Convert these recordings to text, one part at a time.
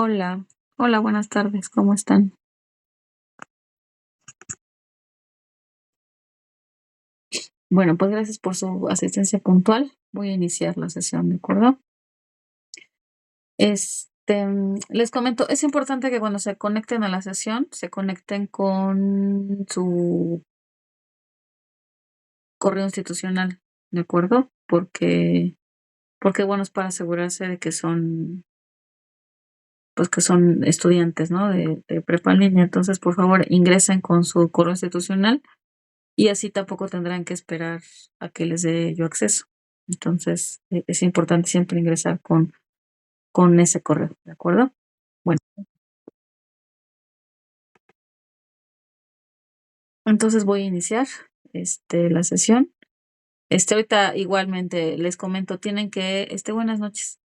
Hola, hola, buenas tardes, ¿cómo están? Bueno, pues gracias por su asistencia puntual. Voy a iniciar la sesión, ¿de acuerdo? Les comento, es importante que cuando se conecten a la sesión, se conecten con su correo institucional, ¿de acuerdo? Porque bueno, es para asegurarse de que son, pues que son estudiantes, ¿no? De prepa en línea. Entonces, por favor, ingresen con su correo institucional y así tampoco tendrán que esperar a que les dé yo acceso. Entonces, es importante siempre ingresar con ese correo, ¿de acuerdo? Bueno, entonces voy a iniciar la sesión. Ahorita igualmente les comento, tienen que, buenas noches.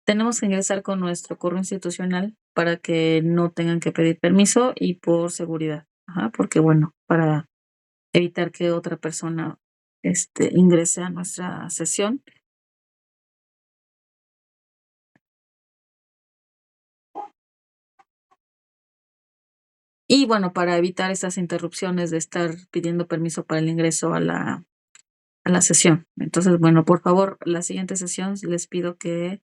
Tenemos que ingresar con nuestro correo institucional para que no tengan que pedir permiso y por seguridad. Ajá, porque bueno, para evitar que otra persona ingrese a nuestra sesión. Y bueno, para evitar esas interrupciones de estar pidiendo permiso para el ingreso a la sesión. Entonces, bueno, por favor, la siguiente sesión les pido que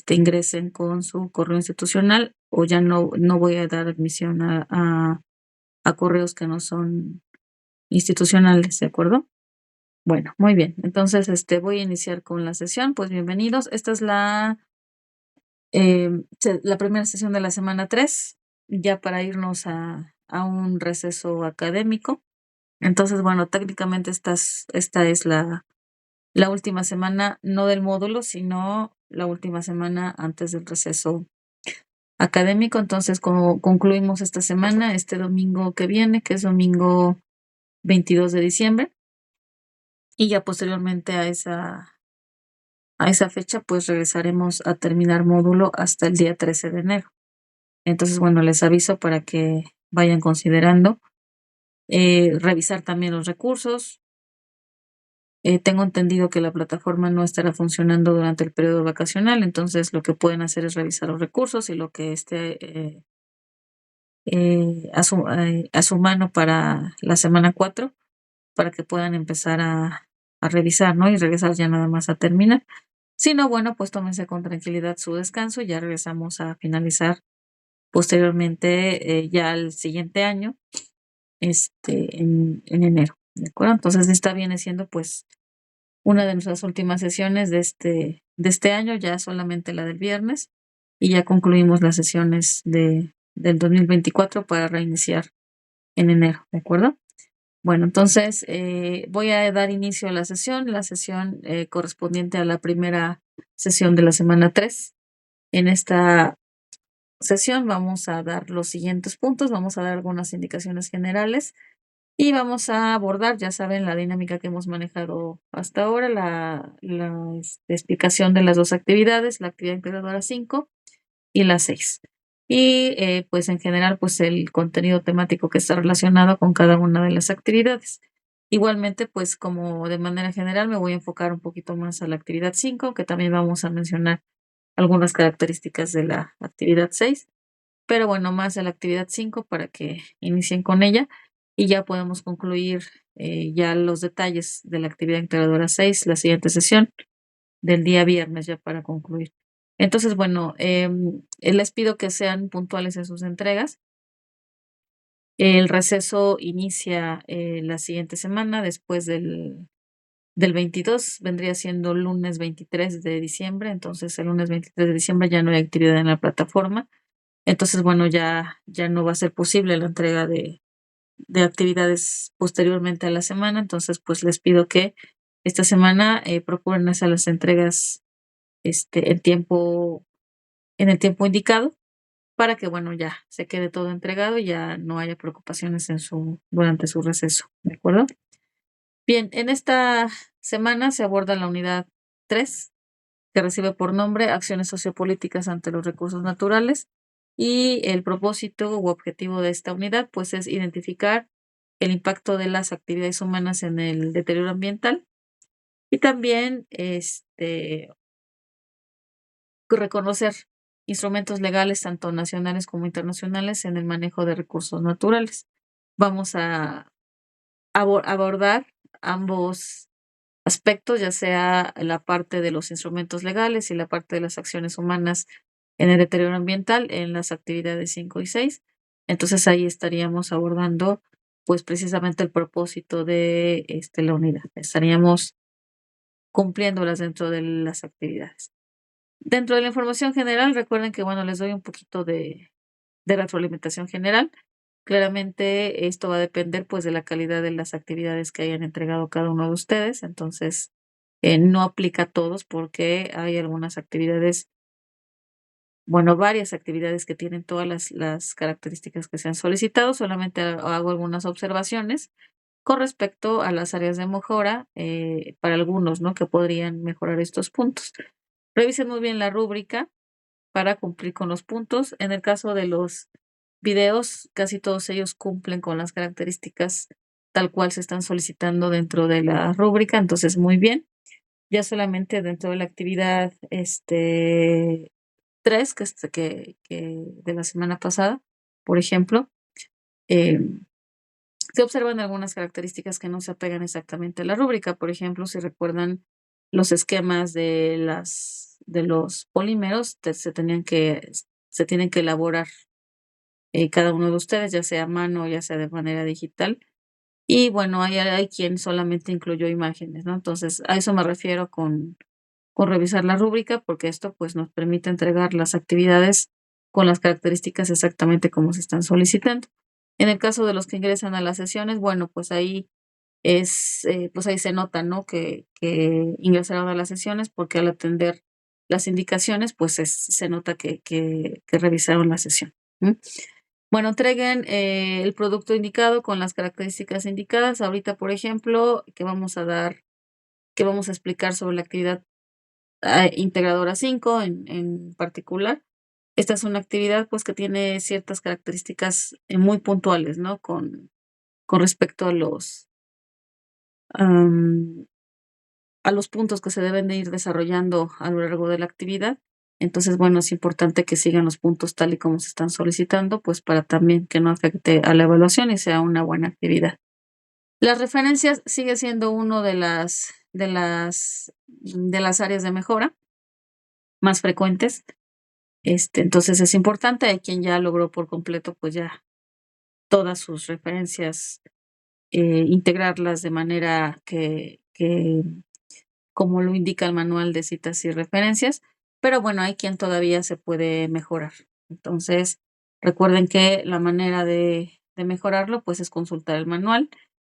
ingresen con su correo institucional o ya no voy a dar admisión a correos que no son institucionales, ¿de acuerdo? Bueno, muy bien. Entonces, voy a iniciar con la sesión. Pues bienvenidos. Esta es la primera sesión de la semana 3, ya para irnos a un receso académico. Entonces, bueno, técnicamente esta es la última semana, no del módulo, sino la última semana antes del receso académico. Entonces, como concluimos esta semana, este domingo que viene, que es domingo 22 de diciembre, y ya posteriormente a esa fecha, pues regresaremos a terminar módulo hasta el día 13 de enero. Entonces, bueno, les aviso para que vayan considerando revisar también los recursos. Tengo entendido que la plataforma no estará funcionando durante el periodo vacacional, entonces lo que pueden hacer es revisar los recursos y lo que esté a su mano para la semana 4, para que puedan empezar a revisar, ¿no? Y regresar ya nada más a terminar. Si no, bueno, pues tómense con tranquilidad su descanso, ya regresamos a finalizar posteriormente ya el siguiente año, en enero, ¿de acuerdo? Entonces esta viene siendo pues una de nuestras últimas sesiones de este año, ya solamente la del viernes, y ya concluimos las sesiones del 2024 para reiniciar en enero, ¿de acuerdo? Bueno, entonces voy a dar inicio a la sesión correspondiente a la primera sesión de la semana 3. En esta sesión vamos a dar los siguientes puntos, vamos a dar algunas indicaciones generales y vamos a abordar, ya saben, la dinámica que hemos manejado hasta ahora, la explicación de las dos actividades, la actividad integradora 5 y la 6. Y pues en general, pues el contenido temático que está relacionado con cada una de las actividades. Igualmente, pues como de manera general me voy a enfocar un poquito más a la actividad 5, que también vamos a mencionar algunas características de la actividad 6, pero bueno, más de la actividad 5 para que inicien con ella y ya podemos concluir ya los detalles de la actividad integradora 6, la siguiente sesión del día viernes, ya para concluir. Entonces, bueno, les pido que sean puntuales en sus entregas. El receso inicia la siguiente semana, después del 22, vendría siendo lunes 23 de diciembre, entonces el lunes 23 de diciembre ya no hay actividad en la plataforma. Entonces, bueno, ya no va a ser posible la entrega de actividades posteriormente a la semana. Entonces, pues les pido que esta semana procuren hacer las entregas en en el tiempo indicado para que, bueno, ya se quede todo entregado y ya no haya preocupaciones durante su receso, ¿de acuerdo? Bien, en esta semana se aborda la unidad 3, que recibe por nombre Acciones sociopolíticas ante los recursos naturales. Y el propósito u objetivo de esta unidad, pues, es identificar el impacto de las actividades humanas en el deterioro ambiental y también reconocer instrumentos legales, tanto nacionales como internacionales, en el manejo de recursos naturales. Vamos a abordar ambos aspectos, ya sea la parte de los instrumentos legales y la parte de las acciones humanas en el deterioro ambiental en las actividades 5 y 6. Entonces ahí estaríamos abordando pues precisamente el propósito de la unidad. Estaríamos cumpliéndolas dentro de las actividades. Dentro de la información general, recuerden que, bueno, les doy un poquito de retroalimentación general. Claramente esto va a depender pues de la calidad de las actividades que hayan entregado cada uno de ustedes. Entonces, no aplica a todos porque hay algunas actividades, bueno, varias actividades que tienen todas las características que se han solicitado. Solamente hago algunas observaciones con respecto a las áreas de mejora para algunos, ¿no? Que podrían mejorar estos puntos. Revisen muy bien la rúbrica para cumplir con los puntos. En el caso de los videos, casi todos ellos cumplen con las características tal cual se están solicitando dentro de la rúbrica, entonces muy bien. Ya solamente dentro de la actividad 3, que de la semana pasada, por ejemplo, eh, se observan algunas características que no se apegan exactamente a la rúbrica. Por ejemplo, si recuerdan los esquemas de los polímeros, se tienen que elaborar cada uno de ustedes, ya sea a mano o ya sea de manera digital. Y bueno, hay quien solamente incluyó imágenes, ¿no? Entonces, a eso me refiero con revisar la rúbrica, porque esto pues nos permite entregar las actividades con las características exactamente como se están solicitando. En el caso de los que ingresan a las sesiones, bueno, pues ahí pues ahí se nota, ¿no? Que ingresaron a las sesiones porque al atender las indicaciones, pues se nota que revisaron la sesión. Bueno, entreguen el producto indicado con las características indicadas. Ahorita, por ejemplo, que vamos a explicar sobre la actividad integradora 5 en particular. Esta es una actividad pues que tiene ciertas características muy puntuales, ¿no? Con respecto am, a los puntos que se deben de ir desarrollando a lo largo de la actividad. Entonces, bueno, es importante que sigan los puntos tal y como se están solicitando, pues para también que no afecte a la evaluación y sea una buena actividad. Las referencias sigue siendo uno de las áreas de mejora más frecuentes. Entonces es importante, hay quien ya logró por completo, pues ya todas sus referencias, integrarlas de manera que como lo indica el manual de citas y referencias, pero bueno, hay quien todavía se puede mejorar. Entonces, recuerden que la manera de mejorarlo, pues es consultar el manual.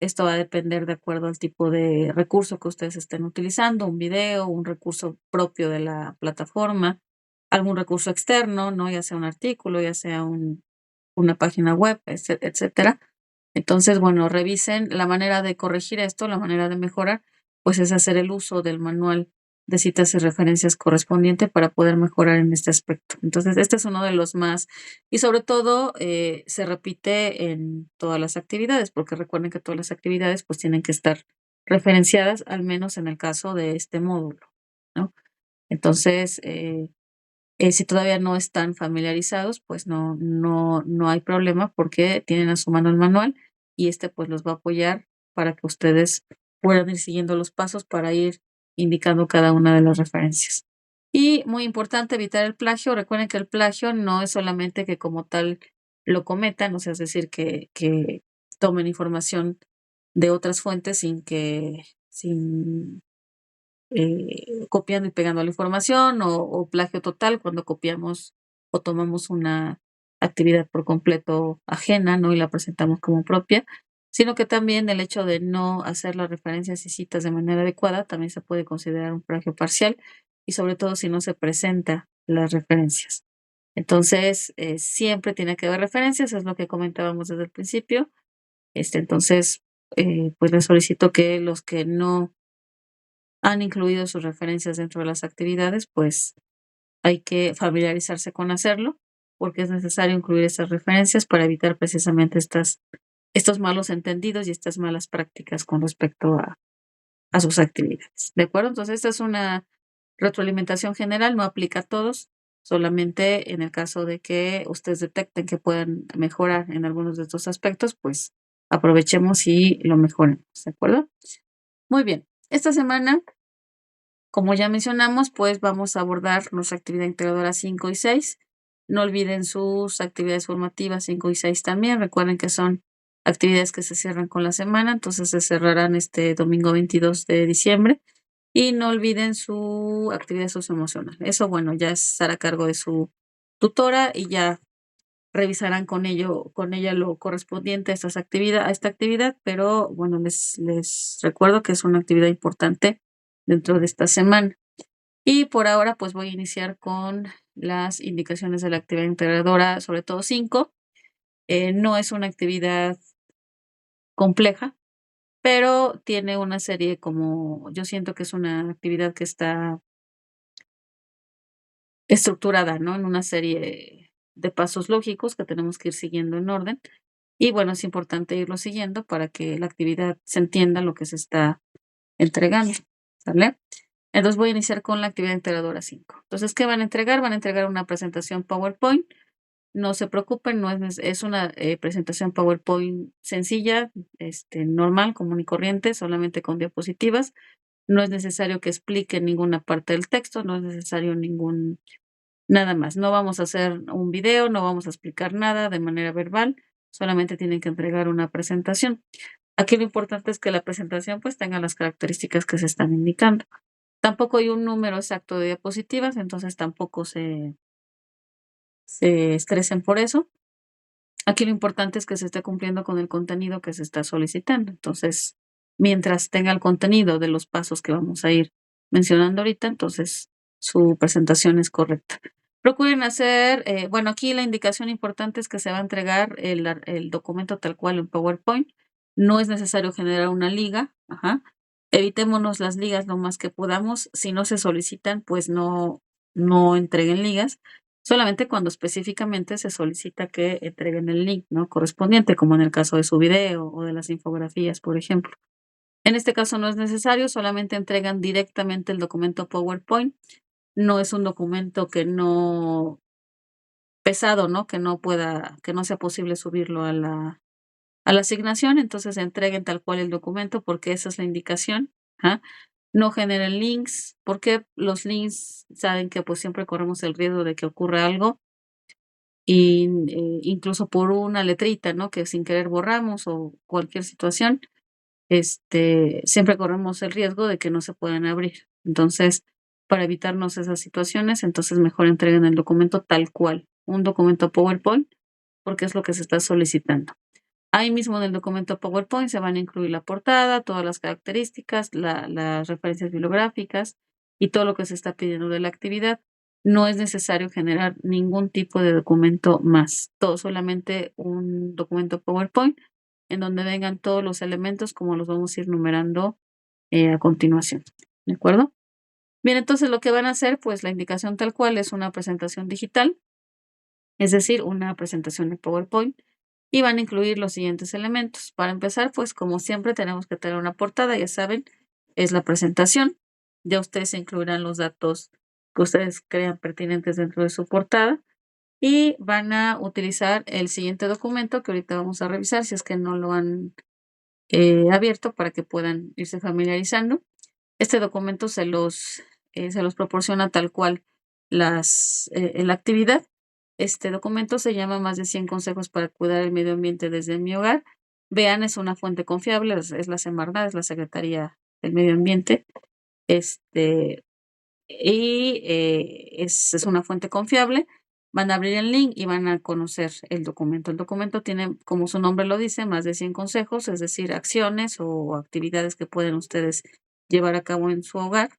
Esto va a depender de acuerdo al tipo de recurso que ustedes estén utilizando, un video, un recurso propio de la plataforma, algún recurso externo, ¿no? Ya sea un artículo, ya sea una página web, etcétera. Entonces, bueno, revisen la manera de corregir esto, la manera de mejorar, pues es hacer el uso del manual de citas y referencias correspondiente para poder mejorar en este aspecto. Entonces, este es uno de los más, y sobre todo se repite en todas las actividades, porque recuerden que todas las actividades pues tienen que estar referenciadas, al menos en el caso de este módulo, ¿no? Entonces, si todavía no están familiarizados, pues no hay problema porque tienen a su mano el manual y pues los va a apoyar para que ustedes puedan ir siguiendo los pasos para ir indicando cada una de las referencias. Y muy importante, evitar el plagio. Recuerden que el plagio no es solamente que como tal lo cometan, o sea, es decir, que tomen información de otras fuentes sin copiando y pegando la información o plagio total cuando copiamos o tomamos una actividad por completo ajena, ¿no? Y la presentamos como propia, sino que también el hecho de no hacer las referencias y citas de manera adecuada también se puede considerar un plagio parcial y sobre todo si no se presenta las referencias. Entonces, siempre tiene que haber referencias, es lo que comentábamos desde el principio. Entonces, pues les solicito que los que no han incluido sus referencias dentro de las actividades, pues hay que familiarizarse con hacerlo, porque es necesario incluir estas referencias para evitar precisamente estos malos entendidos y estas malas prácticas con respecto a sus actividades. ¿De acuerdo? Entonces, esta es una retroalimentación general, no aplica a todos. Solamente en el caso de que ustedes detecten que puedan mejorar en algunos de estos aspectos, pues aprovechemos y lo mejoremos, ¿de acuerdo? Muy bien. Esta semana, como ya mencionamos, pues vamos a abordar nuestra actividad integradora 5 y 6. No olviden sus actividades formativas 5 y 6 también. Recuerden que son actividades que se cierran con la semana, entonces se cerrarán este domingo 22 de diciembre. Y no olviden su actividad socioemocional. Eso, bueno, ya estará a cargo de su tutora y ya revisarán con ella lo correspondiente a a esta actividad, pero bueno, les recuerdo que es una actividad importante dentro de esta semana. Y por ahora, pues voy a iniciar con las indicaciones de la actividad integradora, sobre todo 5. No es una actividad compleja, pero tiene una serie como, yo siento que es una actividad que está estructurada, ¿no? En una serie de pasos lógicos que tenemos que ir siguiendo en orden. Y bueno, es importante irlo siguiendo para que la actividad se entienda lo que se está entregando, ¿sale? Entonces voy a iniciar con la actividad integradora 5. Entonces, ¿qué van a entregar? Van a entregar una presentación PowerPoint. No se preocupen, no es una presentación PowerPoint sencilla, normal, común y corriente, solamente con diapositivas. No es necesario que explique ninguna parte del texto, no es necesario nada más. No vamos a hacer un video, no vamos a explicar nada de manera verbal, solamente tienen que entregar una presentación. Aquí lo importante es que la presentación pues tenga las características que se están indicando. Tampoco hay un número exacto de diapositivas, entonces tampoco se estresen por eso. Aquí lo importante es que se esté cumpliendo con el contenido que se está solicitando. Entonces, mientras tenga el contenido de los pasos que vamos a ir mencionando ahorita, entonces su presentación es correcta. Procuren hacer, bueno, aquí la indicación importante es que se va a entregar el documento tal cual en PowerPoint. No es necesario generar una liga. Ajá. Evitémonos las ligas lo más que podamos. Si no se solicitan, pues no entreguen ligas. Solamente cuando específicamente se solicita que entreguen el link, ¿no? Correspondiente, como en el caso de su video o de las infografías, por ejemplo. En este caso no es necesario, solamente entregan directamente el documento PowerPoint. No es un documento que no pesado, ¿no? Que no sea posible subirlo a la asignación, entonces entreguen tal cual el documento porque esa es la indicación. ¿Ah? No generen links, porque los links saben que pues siempre corremos el riesgo de que ocurra algo y incluso por una letrita, ¿no? Que sin querer borramos o cualquier situación, siempre corremos el riesgo de que no se puedan abrir. Entonces, para evitarnos esas situaciones, entonces mejor entreguen el documento tal cual, un documento PowerPoint, porque es lo que se está solicitando. Ahí mismo en el documento PowerPoint se van a incluir la portada, todas las características, las referencias bibliográficas y todo lo que se está pidiendo de la actividad. No es necesario generar ningún tipo de documento más, todo solamente un documento PowerPoint en donde vengan todos los elementos como los vamos a ir numerando a continuación. ¿De acuerdo? Bien, entonces lo que van a hacer, pues la indicación tal cual es una presentación digital, es decir, una presentación de PowerPoint, y van a incluir los siguientes elementos. Para empezar, pues como siempre tenemos que tener una portada, ya saben, es la presentación. Ya ustedes incluirán los datos que ustedes crean pertinentes dentro de su portada y van a utilizar el siguiente documento que ahorita vamos a revisar si es que no lo han abierto para que puedan irse familiarizando. Este documento se los proporciona tal cual en la actividad. Este documento se llama Más de 100 consejos para cuidar el medio ambiente desde mi hogar. Vean, es una fuente confiable, es la Semarnat, es la Secretaría del Medio Ambiente. Es una fuente confiable. Van a abrir el link y van a conocer el documento. El documento tiene, como su nombre lo dice, más de 100 consejos, es decir, acciones o actividades que pueden ustedes llevar a cabo en su hogar,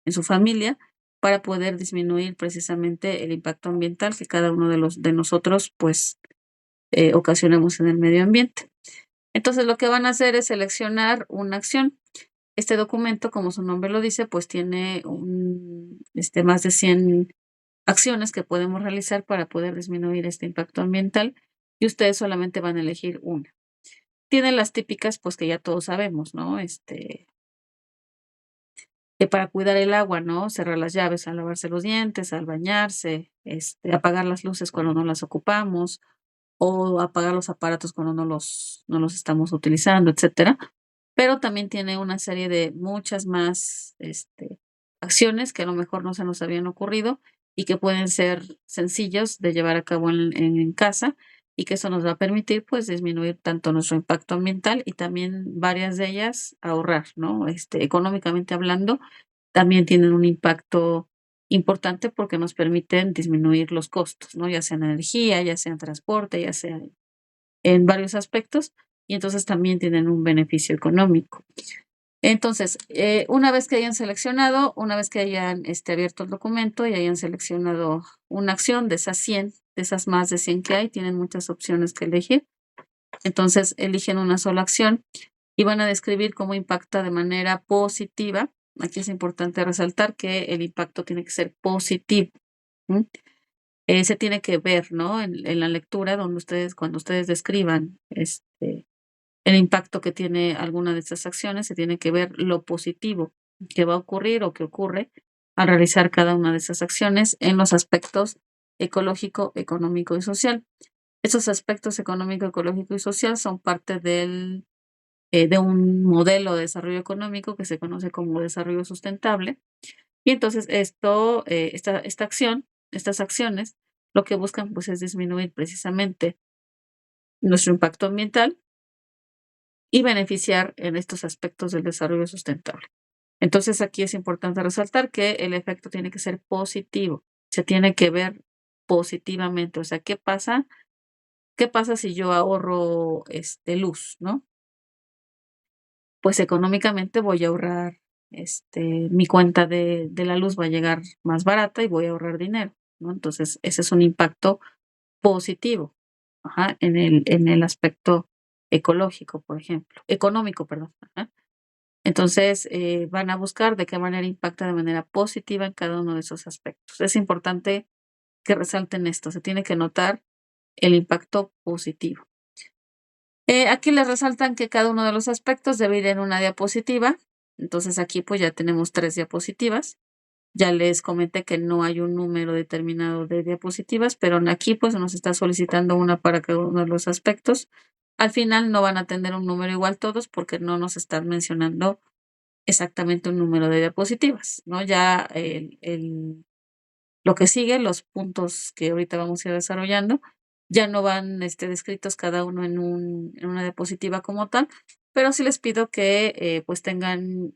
en su familia, para poder disminuir precisamente el impacto ambiental que cada uno de nosotros, pues, ocasionamos en el medio ambiente. Entonces, lo que van a hacer es seleccionar una acción. Este documento, como su nombre lo dice, pues tiene más de 100 acciones que podemos realizar para poder disminuir este impacto ambiental y ustedes solamente van a elegir una. Tiene las típicas, pues que ya todos sabemos, ¿no? para cuidar el agua, ¿no? Cerrar las llaves al lavarse los dientes, al bañarse, apagar las luces cuando no las ocupamos o apagar los aparatos cuando no los estamos utilizando, etcétera. Pero también tiene una serie de muchas más, acciones que a lo mejor no se nos habían ocurrido y que pueden ser sencillos de llevar a cabo en casa, y que eso nos va a permitir, pues, disminuir tanto nuestro impacto ambiental y también varias de ellas ahorrar, ¿no? Económicamente hablando, también tienen un impacto importante porque nos permiten disminuir los costos, ¿no? Ya sea en energía, ya sea en transporte, ya sea en varios aspectos, y entonces también tienen un beneficio económico. Entonces, una vez que hayan seleccionado, una vez que hayan, abierto el documento y hayan seleccionado una acción de esas 100, de esas más de 100 que hay, tienen muchas opciones que elegir. Entonces, eligen una sola acción y van a describir cómo impacta de manera positiva. Aquí es importante resaltar que el impacto tiene que ser positivo. ¿M? Se tiene que ver, ¿no? En la lectura donde cuando ustedes describan, el impacto que tiene alguna de estas acciones, se tiene que ver lo positivo que va a ocurrir o que ocurre al realizar cada una de esas acciones en los aspectos ecológico, económico y social. Esos aspectos económico, ecológico y social son parte de un modelo de desarrollo económico que se conoce como desarrollo sustentable. Y entonces esta acción, estas acciones, lo que buscan, pues, es disminuir precisamente nuestro impacto ambiental y beneficiar en estos aspectos del desarrollo sustentable. Entonces, aquí es importante resaltar que el efecto tiene que ser positivo, se tiene que ver positivamente. O sea, ¿qué pasa si yo ahorro, luz, no? Pues económicamente voy a ahorrar, mi cuenta de la luz va a llegar más barata y voy a ahorrar dinero, ¿no? Entonces, ese es un impacto positivo, ajá, en el aspecto ecológico, por ejemplo, económico, perdón, ajá. Entonces, van a buscar de qué manera impacta de manera positiva en cada uno de esos aspectos. Es importante que resalten esto, se tiene que notar el impacto positivo. Aquí les resaltan que cada uno de los aspectos debe ir en una diapositiva. Entonces, aquí, pues, ya tenemos 3 diapositivas. Ya les comenté que no hay un número determinado de diapositivas, pero aquí, pues, nos está solicitando una para cada uno de los aspectos. Al final no van a tener un número igual todos, porque no nos están mencionando exactamente un número de diapositivas, ¿no? Ya lo que sigue, los puntos que ahorita vamos a ir desarrollando, ya no van, descritos cada uno en una diapositiva como tal, pero sí les pido que, pues, tengan,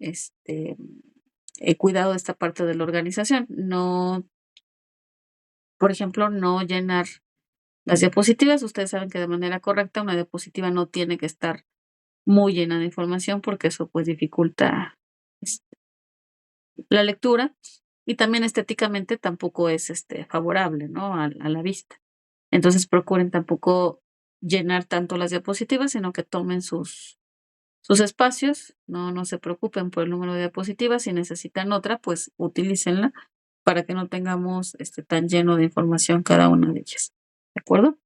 cuidado de esta parte de la organización. No, por ejemplo, no llenar las diapositivas. Ustedes saben que de manera correcta una diapositiva no tiene que estar muy llena de información, porque eso, pues, dificulta, este, la lectura, y también estéticamente tampoco es, favorable, ¿no? A la vista. Entonces, procuren tampoco llenar tanto las diapositivas, sino que tomen sus espacios, no se preocupen por el número de diapositivas. Si necesitan otra, pues utilícenla para que no tengamos, tan lleno de información cada una de ellas, ¿de acuerdo?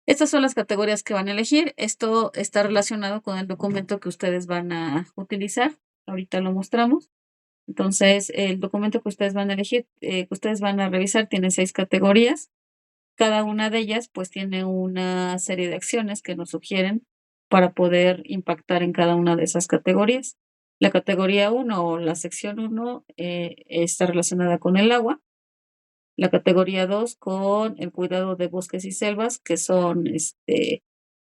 Estas son las categorías que van a elegir. Esto está relacionado con el documento que ustedes van a utilizar. Ahorita lo mostramos. Entonces, el documento que ustedes van a elegir, que ustedes van a revisar, tiene 6 categorías. Cada una de ellas, pues, tiene una serie de acciones que nos sugieren para poder impactar en cada una de esas categorías. La categoría 1 o la sección 1 está relacionada con el agua. La categoría 2 con el cuidado de bosques y selvas, que son,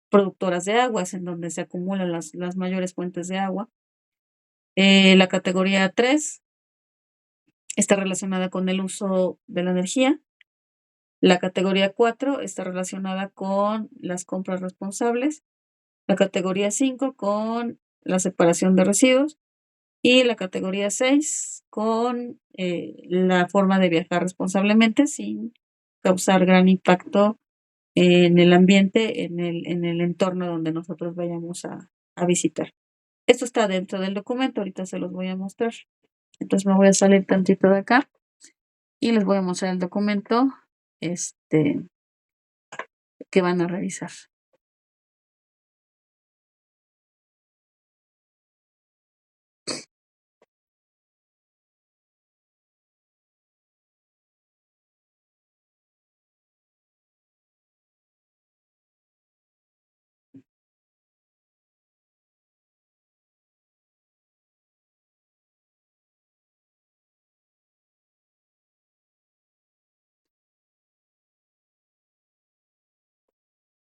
productoras de aguas, en donde se acumulan las mayores fuentes de agua. La categoría 3 está relacionada con el uso de la energía. La categoría 4 está relacionada con las compras responsables. La categoría 5 con la separación de residuos. Y la categoría 6 con la forma de viajar responsablemente sin causar gran impacto en el ambiente, en el entorno donde nosotros vayamos a visitar. Esto está dentro del documento, ahorita se los voy a mostrar. Entonces me voy a salir tantito de acá y les voy a mostrar el documento, este, que van a revisar.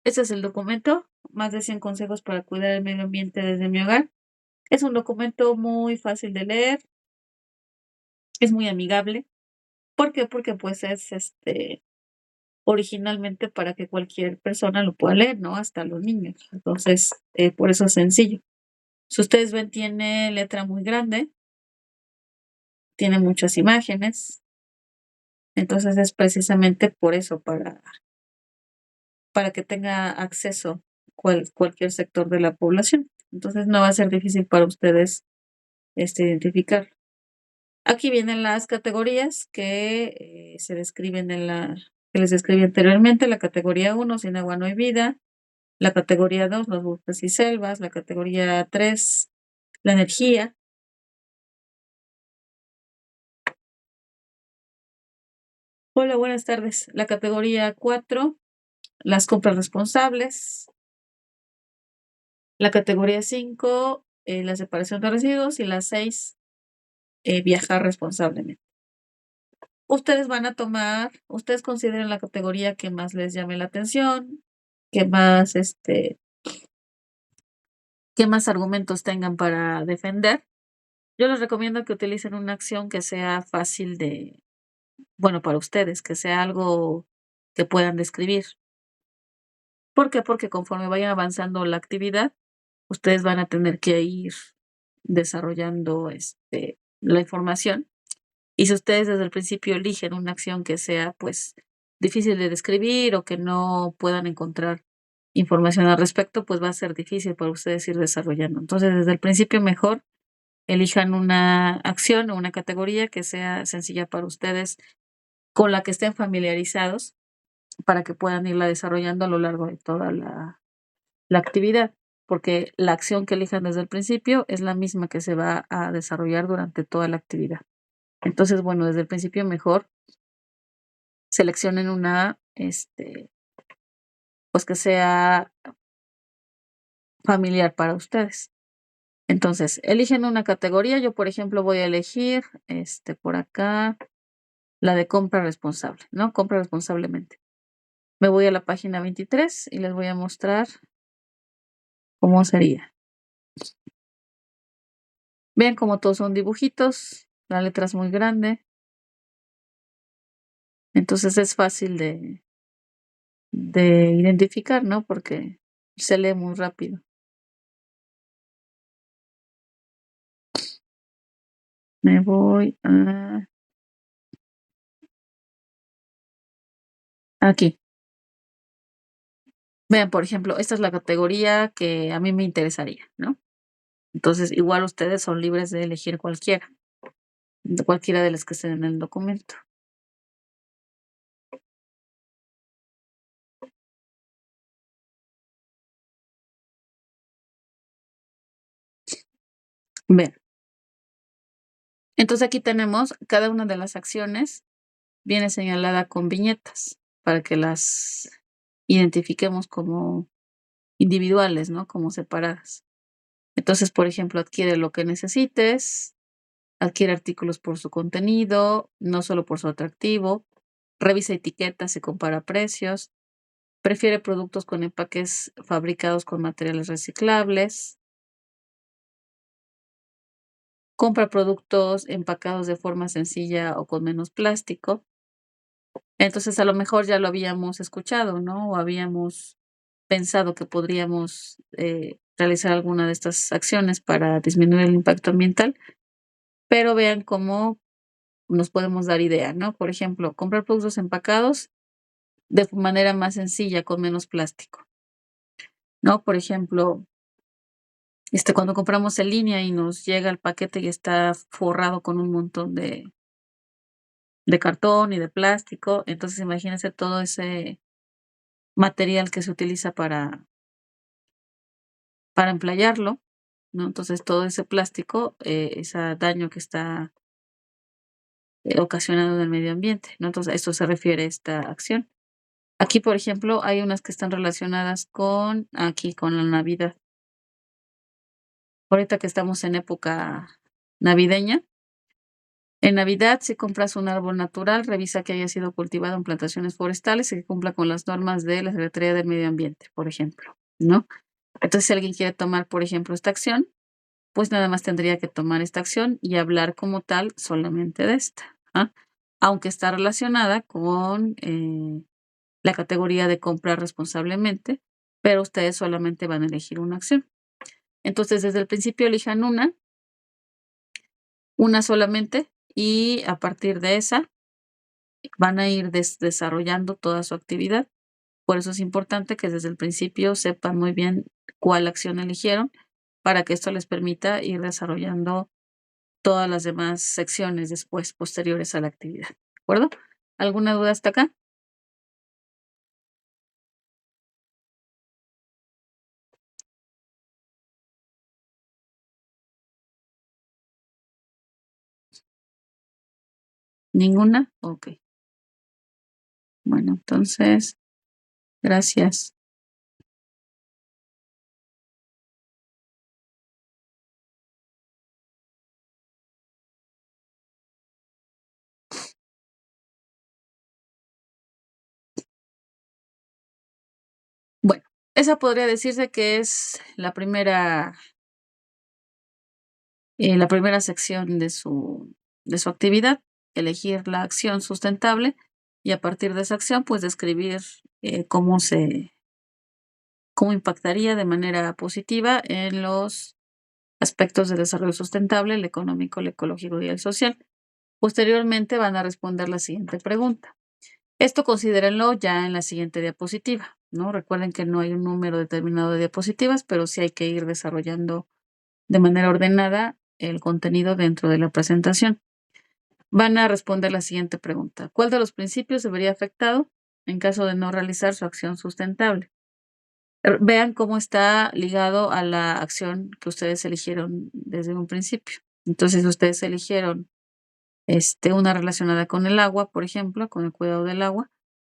Este es el documento, más de 100 consejos para cuidar el medio ambiente desde mi hogar. Es un documento muy fácil de leer, es muy amigable. ¿Por qué? Porque pues es originalmente para que cualquier persona lo pueda leer, ¿no? Hasta los niños. Entonces, por eso es sencillo. Si ustedes ven, tiene letra muy grande, tiene muchas imágenes. Entonces es precisamente por eso, para que tenga acceso cualquier sector de la población. Entonces no va a ser difícil para ustedes identificar. Aquí vienen las categorías que se describen que les describí anteriormente. La categoría 1, sin agua no hay vida. La categoría 2, los bosques y selvas. La categoría 3, la energía. Hola, buenas tardes. La categoría 4, las compras responsables. La categoría 5, la separación de residuos. Y la 6, viajar responsablemente. Ustedes consideren la categoría que más les llame la atención, que más, qué más argumentos tengan para defender. Yo les recomiendo que utilicen una acción que sea fácil bueno, para ustedes, que sea algo que puedan describir. ¿Por qué? Porque conforme vayan avanzando la actividad, ustedes van a tener que ir desarrollando, la información. Y si ustedes desde el principio eligen una acción que sea, pues, difícil de describir o que no puedan encontrar información al respecto, pues va a ser difícil para ustedes ir desarrollando. Entonces, desde el principio mejor elijan una acción o una categoría que sea sencilla para ustedes, con la que estén familiarizados, para que puedan irla desarrollando a lo largo de toda la actividad, porque la acción que elijan desde el principio es la misma que se va a desarrollar durante toda la actividad. Entonces, bueno, desde el principio mejor seleccionen una, pues que sea familiar para ustedes. Entonces, eligen una categoría. Yo, por ejemplo, voy a elegir, por acá, la de compra responsable, ¿no? Compra responsablemente. Me voy a la página 23 y les voy a mostrar cómo sería. Vean cómo todos son dibujitos, la letra es muy grande. Entonces es fácil de identificar, ¿no? Porque se lee muy rápido. Me voy aquí. Vean, por ejemplo, esta es la categoría que a mí me interesaría, ¿no? Entonces, igual ustedes son libres de elegir cualquiera de las que estén en el documento. Vean. Entonces aquí tenemos cada una de las acciones viene señalada con viñetas para que las identifiquemos como individuales, ¿no? Como separadas. Entonces, por ejemplo, adquiere lo que necesites, adquiere artículos por su contenido, no solo por su atractivo, revisa etiquetas y compara precios, prefiere productos con empaques fabricados con materiales reciclables, compra productos empacados de forma sencilla o con menos plástico. Entonces, a lo mejor ya lo habíamos escuchado, ¿no? O habíamos pensado que podríamos realizar alguna de estas acciones para disminuir el impacto ambiental, pero vean cómo nos podemos dar idea, ¿no? Por ejemplo, comprar productos empacados de manera más sencilla, con menos plástico, ¿no? Por ejemplo, cuando compramos en línea y nos llega el paquete y está forrado con un montón de cartón y de plástico, entonces imagínense todo ese material que se utiliza para emplayarlo, ¿no? Entonces todo ese plástico, ese daño que está ocasionado en el medio ambiente, ¿no? Entonces a esto se refiere esta acción. Aquí, por ejemplo, hay unas que están relacionadas con la Navidad. Ahorita que estamos en época navideña, En Navidad, si compras un árbol natural, revisa que haya sido cultivado en plantaciones forestales y que cumpla con las normas de la Secretaría del Medio Ambiente, por ejemplo, ¿no? Entonces, si alguien quiere tomar, por ejemplo, esta acción, pues nada más tendría que tomar esta acción y hablar como tal solamente de esta, ¿ah? Aunque está relacionada con la categoría de comprar responsablemente, pero ustedes solamente van a elegir una acción. Entonces, desde el principio elijan una solamente, y a partir de esa van a ir desarrollando toda su actividad. Por eso es importante que desde el principio sepan muy bien cuál acción eligieron para que esto les permita ir desarrollando todas las demás secciones después, posteriores a la actividad. ¿De acuerdo? ¿Alguna duda hasta acá? ¿Ninguna? Ok. Bueno, entonces, gracias. Bueno, esa podría decirse que es la primera sección de su actividad, elegir la acción sustentable y a partir de esa acción, pues describir cómo impactaría de manera positiva en los aspectos del desarrollo sustentable, el económico, el ecológico y el social. Posteriormente van a responder la siguiente pregunta. Esto considérenlo ya en la siguiente diapositiva, ¿no? Recuerden que no hay un número determinado de diapositivas, pero sí hay que ir desarrollando de manera ordenada el contenido dentro de la presentación. Van a responder la siguiente pregunta. ¿Cuál de los principios se vería afectado en caso de no realizar su acción sustentable? Vean cómo está ligado a la acción que ustedes eligieron desde un principio. Entonces, si ustedes eligieron una relacionada con el agua, por ejemplo, con el cuidado del agua,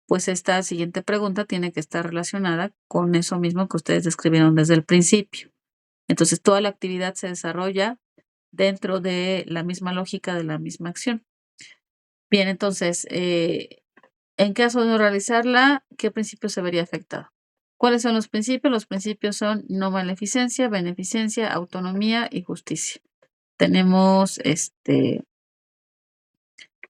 pues esta siguiente pregunta tiene que estar relacionada con eso mismo que ustedes describieron desde el principio. Entonces, toda la actividad se desarrolla dentro de la misma lógica de la misma acción. Bien, entonces, en caso de no realizarla, ¿qué principio se vería afectado? ¿Cuáles son los principios? Los principios son no maleficencia, beneficencia, autonomía y justicia. Tenemos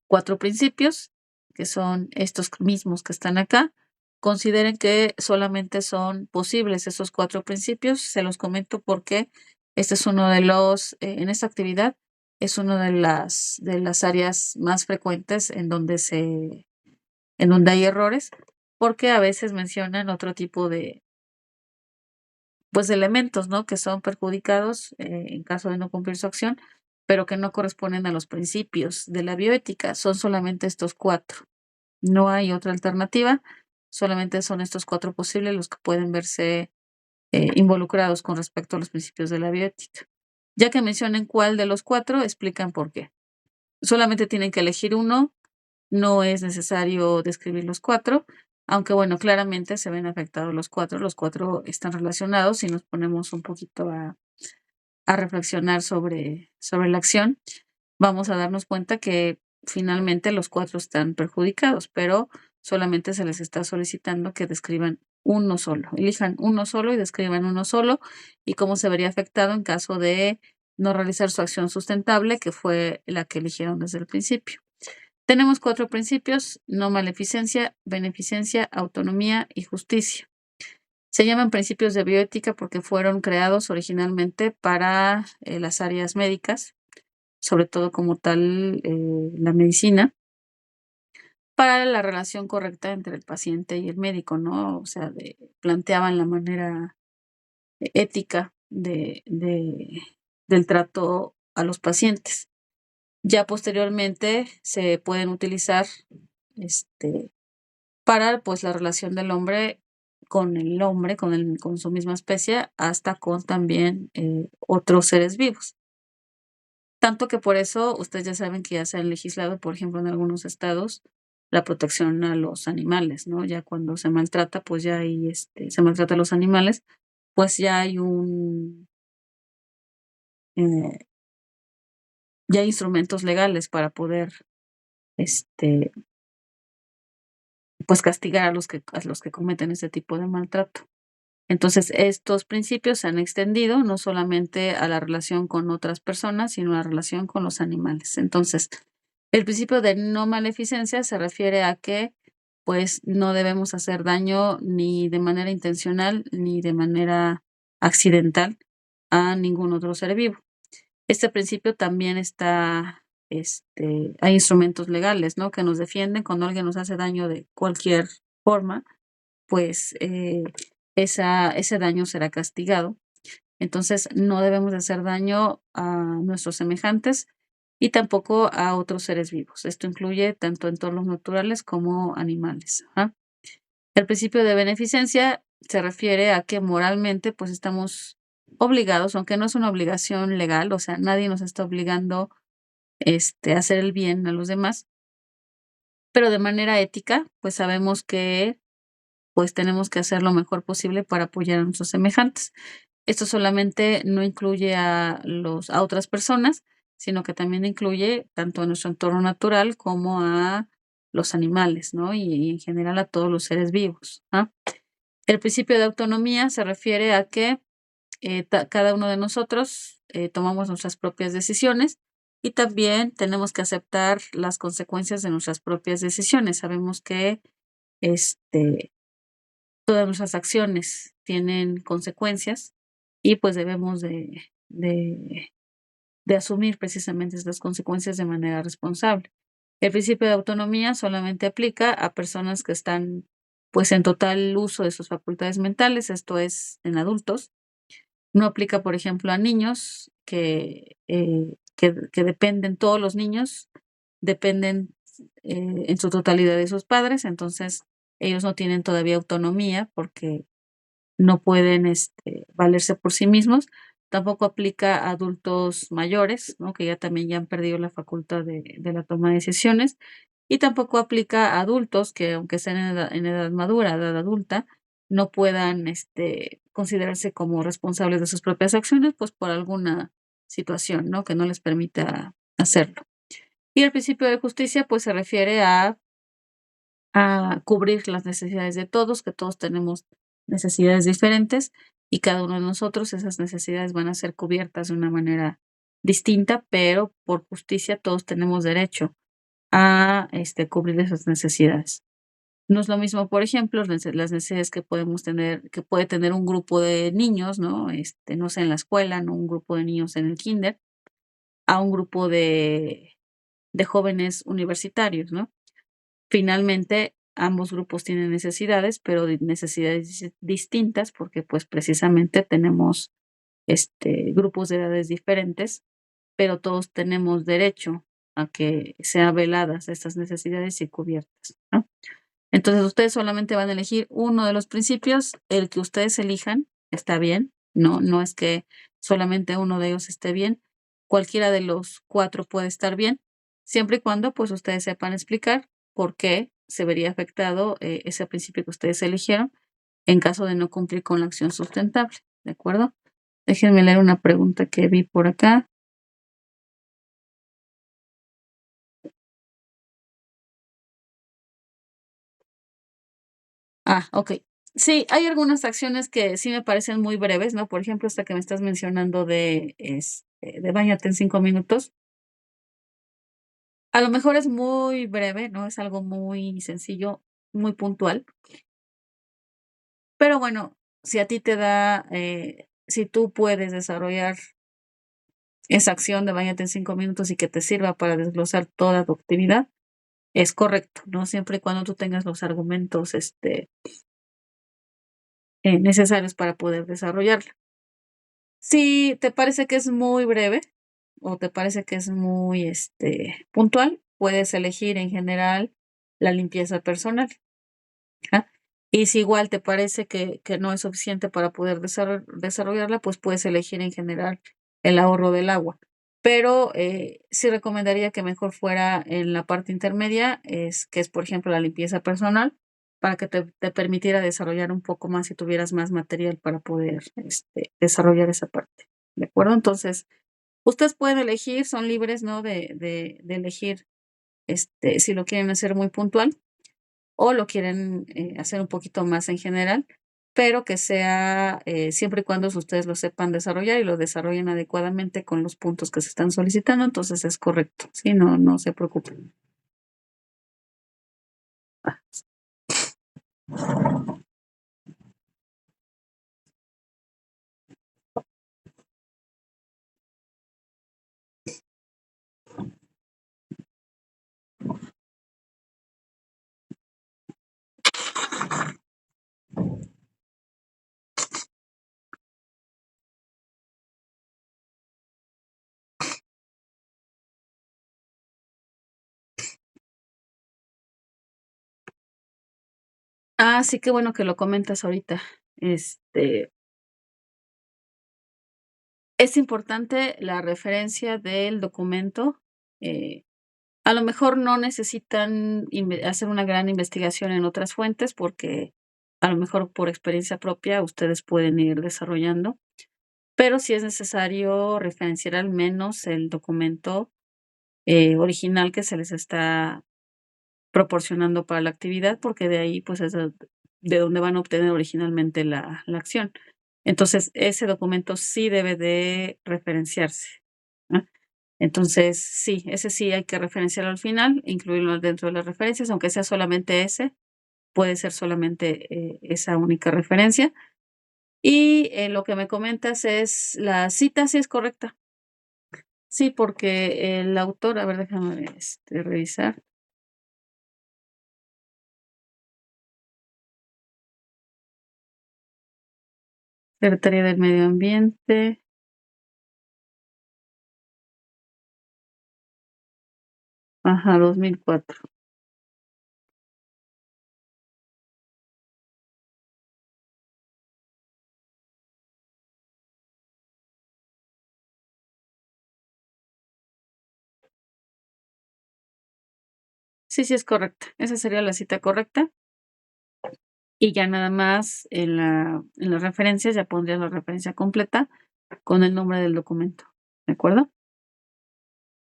4 principios, que son estos mismos que están acá. Consideren que solamente son posibles esos 4 principios. Se los comento porque este es uno de los, en esta actividad, es una de las áreas más frecuentes en donde hay errores, porque a veces mencionan otro tipo de, pues, de elementos, ¿no? Que son perjudicados en caso de no cumplir su acción, pero que no corresponden a los principios de la bioética. Son solamente estos 4. No hay otra alternativa, solamente son estos 4 posibles los que pueden verse involucrados con respecto a los principios de la bioética. Ya que mencionen cuál de los 4, explican por qué. Solamente tienen que elegir uno, no es necesario describir los 4, aunque bueno, claramente se ven afectados los 4 están relacionados. Si nos ponemos un poquito a reflexionar sobre la acción, vamos a darnos cuenta que finalmente los 4 están perjudicados, pero solamente se les está solicitando que describan uno solo. Elijan uno solo y describan uno solo, y cómo se vería afectado en caso de no realizar su acción sustentable, que fue la que eligieron desde el principio. Tenemos 4 principios: no maleficencia, beneficencia, autonomía y justicia. Se llaman principios de bioética porque fueron creados originalmente para las áreas médicas, sobre todo como tal la medicina, para la relación correcta entre el paciente y el médico, ¿no? O sea, planteaban la manera ética del trato a los pacientes. Ya posteriormente se pueden utilizar este, para, pues, la relación del hombre con el hombre, con su misma especie, hasta con también otros seres vivos. Tanto que por eso ustedes ya saben que ya se han legislado, por ejemplo, en algunos estados, la protección a los animales, ¿no? Ya cuando se maltrata, pues ya hay, se maltrata a los animales, pues ya hay un, eh, ya hay instrumentos legales para poder, este, pues castigar a los que cometen ese tipo de maltrato. Entonces, estos principios se han extendido no solamente a la relación con otras personas, sino a la relación con los animales. Entonces, el principio de no maleficencia se refiere a que, pues, no debemos hacer daño ni de manera intencional ni de manera accidental a ningún otro ser vivo. Este principio también está, hay instrumentos legales, ¿no? Que nos defienden cuando alguien nos hace daño de cualquier forma, pues ese daño será castigado. Entonces, no debemos de hacer daño a nuestros semejantes y tampoco a otros seres vivos. Esto incluye tanto entornos naturales como animales. Ajá. El principio de beneficencia se refiere a que moralmente, pues estamos obligados, aunque no es una obligación legal, o sea, nadie nos está obligando a hacer el bien a los demás, pero de manera ética, pues sabemos que pues tenemos que hacer lo mejor posible para apoyar a nuestros semejantes. Esto solamente no incluye a otras personas, sino que también incluye tanto a nuestro entorno natural como a los animales, ¿no? Y en general a todos los seres vivos, ¿ah? El principio de autonomía se refiere a que cada uno de nosotros tomamos nuestras propias decisiones y también tenemos que aceptar las consecuencias de nuestras propias decisiones. Sabemos que este, todas nuestras acciones tienen consecuencias y pues debemos de asumir precisamente estas consecuencias de manera responsable. El principio de autonomía solamente aplica a personas que están pues en total uso de sus facultades mentales, esto es en adultos. No aplica, por ejemplo, a niños que dependen, todos los niños dependen en su totalidad de sus padres, entonces ellos no tienen todavía autonomía porque no pueden valerse por sí mismos. Tampoco aplica a adultos mayores, ¿no? Que ya también ya han perdido la facultad de la toma de decisiones. Y tampoco aplica a adultos que, aunque estén en edad madura, edad adulta, no puedan considerarse como responsables de sus propias acciones, pues por alguna situación, ¿no? Que no les permita hacerlo. Y el principio de justicia, pues se refiere a cubrir las necesidades de todos, que todos tenemos necesidades diferentes y cada uno de nosotros esas necesidades van a ser cubiertas de una manera distinta, pero por justicia todos tenemos derecho a cubrir esas necesidades. No es lo mismo, por ejemplo, las necesidades que podemos tener, que puede tener un grupo de niños, ¿no? No sé, en la escuela, ¿no? Un grupo de niños en el kinder, a un grupo de jóvenes universitarios, ¿no? Finalmente, ambos grupos tienen necesidades, pero necesidades distintas, porque pues precisamente tenemos grupos de edades diferentes, pero todos tenemos derecho a que sean veladas estas necesidades y cubiertas, ¿no? Entonces, ustedes solamente van a elegir uno de los principios, el que ustedes elijan está bien, no es que solamente uno de ellos esté bien, cualquiera de los 4 puede estar bien, siempre y cuando, pues, ustedes sepan explicar por qué se vería afectado, ese principio que ustedes eligieron en caso de no cumplir con la acción sustentable, ¿de acuerdo? Déjenme leer una pregunta que vi por acá. Okey. Sí, hay algunas acciones que sí me parecen muy breves, ¿no? Por ejemplo, esta que me estás mencionando de báñate en 5 minutos. A lo mejor es muy breve, ¿no? Es algo muy sencillo, muy puntual, pero bueno, si a ti te da, si tú puedes desarrollar esa acción de báñate en 5 minutos y que te sirva para desglosar toda tu actividad, es correcto, ¿no? Siempre y cuando tú tengas los argumentos, necesarios para poder desarrollarla. Si te parece que es muy breve o te parece que es muy, puntual, puedes elegir en general la limpieza personal, ajá. Y si igual te parece que no es suficiente para poder desarrollarla, pues puedes elegir en general el ahorro del agua. Pero, sí recomendaría que mejor fuera en la parte intermedia, que es, por ejemplo, la limpieza personal, para que te permitiera desarrollar un poco más y tuvieras más material para poder, desarrollar esa parte, ¿de acuerdo? Entonces, Ustedes pueden elegir, son libres, ¿no? De elegir, si lo quieren hacer muy puntual o lo quieren, hacer un poquito más en general, pero que sea, siempre y cuando ustedes lo sepan desarrollar y lo desarrollen adecuadamente con los puntos que se están solicitando, entonces es correcto, sí, no se preocupen. Ah, sí, qué bueno que lo comentas ahorita. Este, es importante la referencia del documento, eh, a lo mejor no necesitan hacer una gran investigación en otras fuentes, porque a lo mejor por experiencia propia ustedes pueden ir desarrollando, pero sí es necesario referenciar al menos el documento, original que se les está proporcionando para la actividad, porque de ahí, pues, es de donde van a obtener originalmente la acción. Entonces, ese documento sí debe de referenciarse, ¿no? Entonces, sí, ese sí hay que referenciarlo al final, incluirlo dentro de las referencias, aunque sea solamente ese, puede ser solamente, esa única referencia. Y, lo que me comentas es la cita, sí es correcta. Sí, porque el autor, a ver, déjame, revisar. Secretaría del Medio Ambiente, ajá, 2004. Sí, sí es correcta. Esa sería la cita correcta, y ya nada más en las referencias ya pondrías la referencia completa con el nombre del documento, ¿de acuerdo?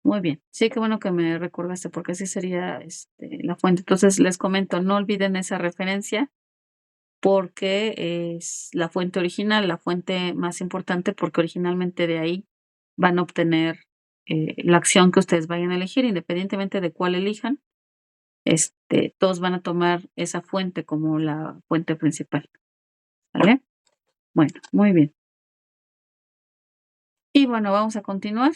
Muy bien. Sí, qué bueno que me recordaste, porque así sería, la fuente. Entonces, les comento, no olviden esa referencia, porque es la fuente original, la fuente más importante, porque originalmente de ahí van a obtener, la acción que ustedes vayan a elegir, independientemente de cuál elijan, todos van a tomar esa fuente como la fuente principal, ¿vale? Bueno, muy bien. Y bueno, vamos a continuar.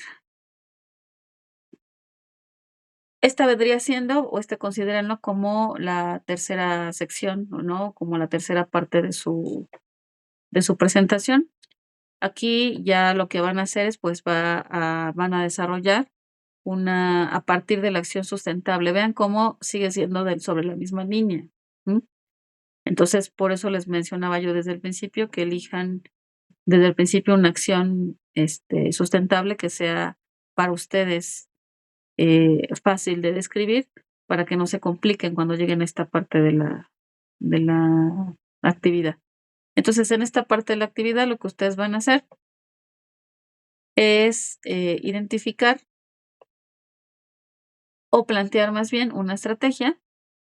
Esta vendría siendo, o considérenlo como la tercera sección, ¿no? Como la tercera parte de su presentación. Aquí ya lo que van a hacer es, pues, van a desarrollar a partir de la acción sustentable. Vean cómo sigue siendo sobre la misma línea, ¿mm? Entonces, por eso les mencionaba yo desde el principio que elijan desde el principio una acción, sustentable que sea para ustedes, fácil de describir, para que no se compliquen cuando lleguen a esta parte de la actividad. Entonces, en esta parte de la actividad, lo que ustedes van a hacer es, identificar o plantear más bien una estrategia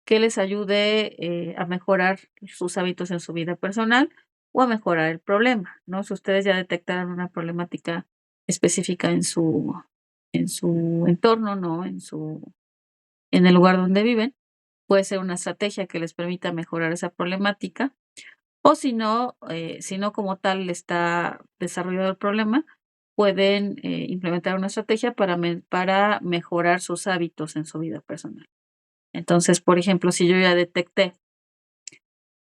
que les ayude, a mejorar sus hábitos en su vida personal o a mejorar el problema, ¿no? Si ustedes ya detectaron una problemática específica en su entorno, ¿no? En el lugar donde viven, puede ser una estrategia que les permita mejorar esa problemática, o si no como tal está desarrollado el problema, pueden, implementar una estrategia para mejorar sus hábitos en su vida personal. Entonces, por ejemplo, si yo ya detecté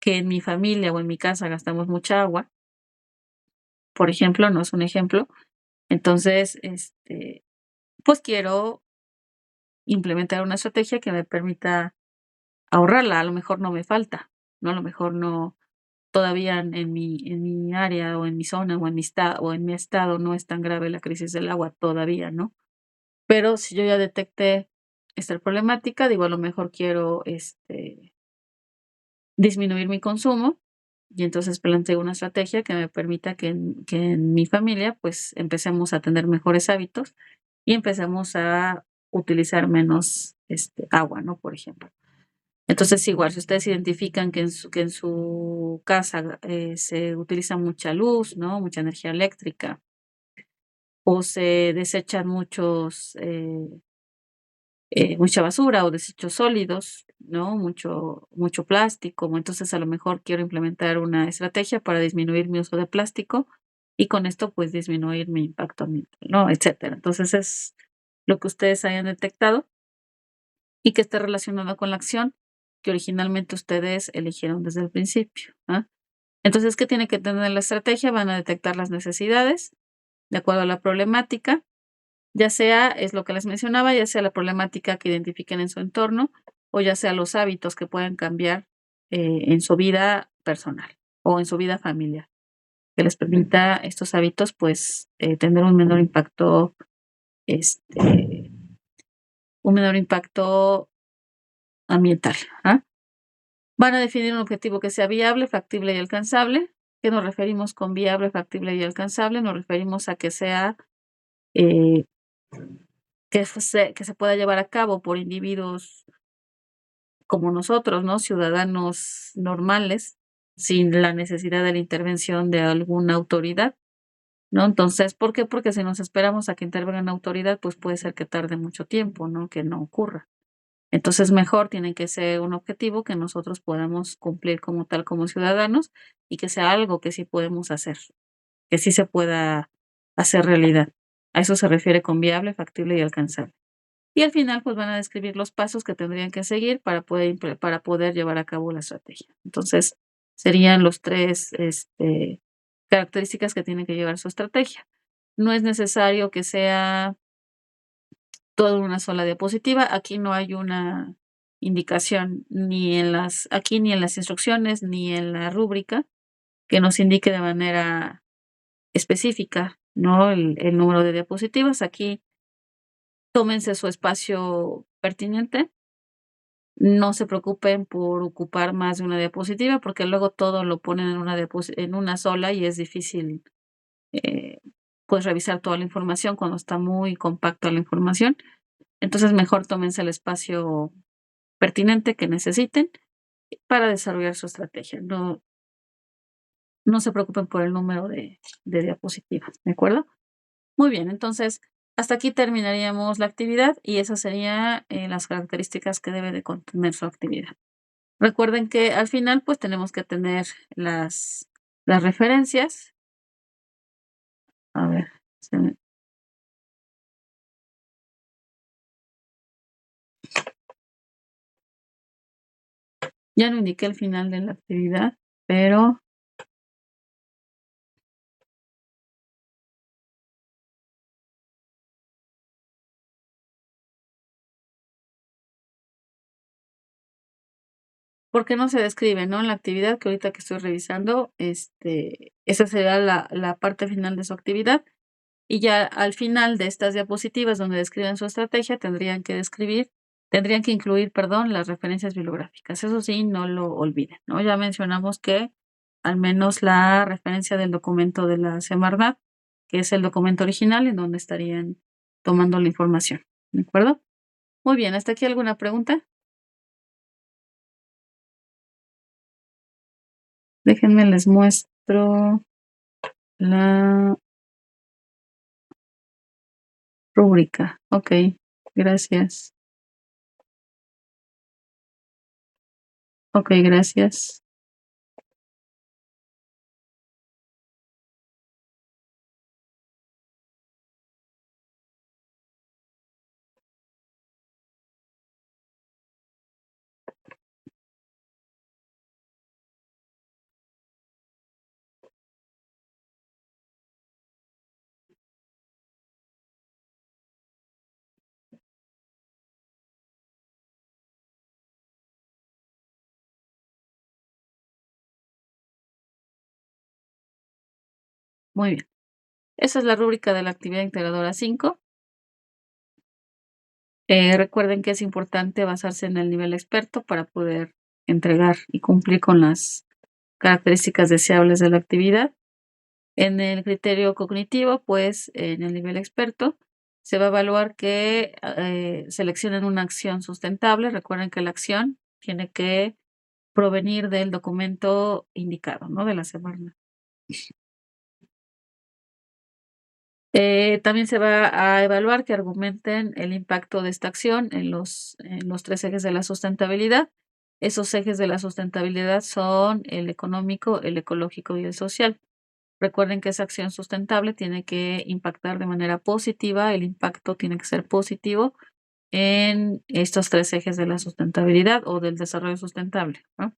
que en mi familia o en mi casa gastamos mucha agua, por ejemplo, no es un ejemplo, entonces, pues quiero implementar una estrategia que me permita ahorrarla, a lo mejor no me falta, ¿no? A lo mejor no todavía en mi área o en mi zona o en mi estado no es tan grave la crisis del agua todavía, ¿no? Pero si yo ya detecté esta problemática, digo, a lo mejor quiero, disminuir mi consumo. y entonces planteo una estrategia que me permita que en mi familia, pues, empecemos a tener mejores hábitos y empecemos a utilizar menos, agua, ¿no?, por ejemplo. Entonces, igual, si ustedes identifican que en su casa, se utiliza mucha luz, ¿no?, mucha energía eléctrica, o se desechan mucha basura o desechos sólidos, ¿no? Mucho plástico. Entonces, a lo mejor quiero implementar una estrategia para disminuir mi uso de plástico y con esto, pues, disminuir mi impacto ambiental, ¿no? Etcétera. Entonces, es lo que ustedes hayan detectado y que esté relacionado con la acción que originalmente ustedes eligieron desde el principio, ¿ah? Entonces, ¿qué tiene que tener la estrategia? Van a detectar las necesidades de acuerdo a la problemática, ya sea, es lo que les mencionaba, ya sea la problemática que identifiquen en su entorno, o ya sea los hábitos que pueden cambiar, en su vida personal o en su vida familiar, que les permita estos hábitos, pues, tener este, un menor impacto ambiental, ¿ah? Van a definir un objetivo que sea viable, factible y alcanzable. ¿Qué nos referimos con viable, factible y alcanzable? Nos referimos a que sea, eh, que se pueda llevar a cabo por individuos como nosotros, ¿no? Ciudadanos normales, sin la necesidad de la intervención de alguna autoridad, ¿no? Entonces, ¿por qué? Porque si nos esperamos a que intervenga una autoridad, pues puede ser que tarde mucho tiempo, ¿no? Que no ocurra. Entonces, mejor tiene que ser un objetivo que nosotros podamos cumplir como tal, como ciudadanos, y que sea algo que sí podemos hacer, que sí se pueda hacer realidad. A eso se refiere con viable, factible y alcanzable. Y al final, pues, van a describir los pasos que tendrían que seguir para poder llevar a cabo la estrategia. Entonces, serían los 3 características que tiene que llevar su estrategia. No es necesario que sea todo en una sola diapositiva. Aquí no hay una indicación ni en las instrucciones, ni en la rúbrica que nos indique de manera específica, ¿no?, el número de diapositivas. Aquí tómense su espacio pertinente. No se preocupen por ocupar más de una diapositiva, porque luego todo lo ponen en una sola y es difícil, eh, pues, revisar toda la información cuando está muy compacta la información. Entonces, mejor tómense el espacio pertinente que necesiten para desarrollar su estrategia. No se preocupen por el número de diapositivas, ¿de acuerdo? Muy bien, entonces, hasta aquí terminaríamos la actividad y esas serían, las características que debe de contener su actividad. Recuerden que al final, pues, tenemos que tener las referencias. A ver, se me ya no indiqué el final de la actividad, pero ¿por qué no se describe, no? En la actividad que ahorita que estoy revisando, esa será la parte final de su actividad, y ya al final de estas diapositivas donde describen su estrategia, tendrían que incluir, perdón, las referencias bibliográficas. Eso sí, no lo olviden, ¿no? Ya mencionamos que al menos la referencia del documento de la Semarnat, que es el documento original en donde estarían tomando la información, ¿de acuerdo? Muy bien, ¿hasta aquí alguna pregunta? Déjenme les muestro la rúbrica. Okey, gracias. Okey, gracias. Muy bien. Esa es la rúbrica de la actividad integradora 5. Recuerden que es importante basarse en el nivel experto para poder entregar y cumplir con las características deseables de la actividad. En el criterio cognitivo, pues en el nivel experto, se va a evaluar que seleccionen una acción sustentable. Recuerden que la acción tiene que provenir del documento indicado, ¿no? De la semana. También se va a evaluar que argumenten el impacto de esta acción en los 3 ejes de la sustentabilidad. Esos ejes de la sustentabilidad son el económico, el ecológico y el social. Recuerden que esa acción sustentable tiene que impactar de manera positiva, el impacto tiene que ser positivo en estos 3 ejes de la sustentabilidad o del desarrollo sustentable, ¿no?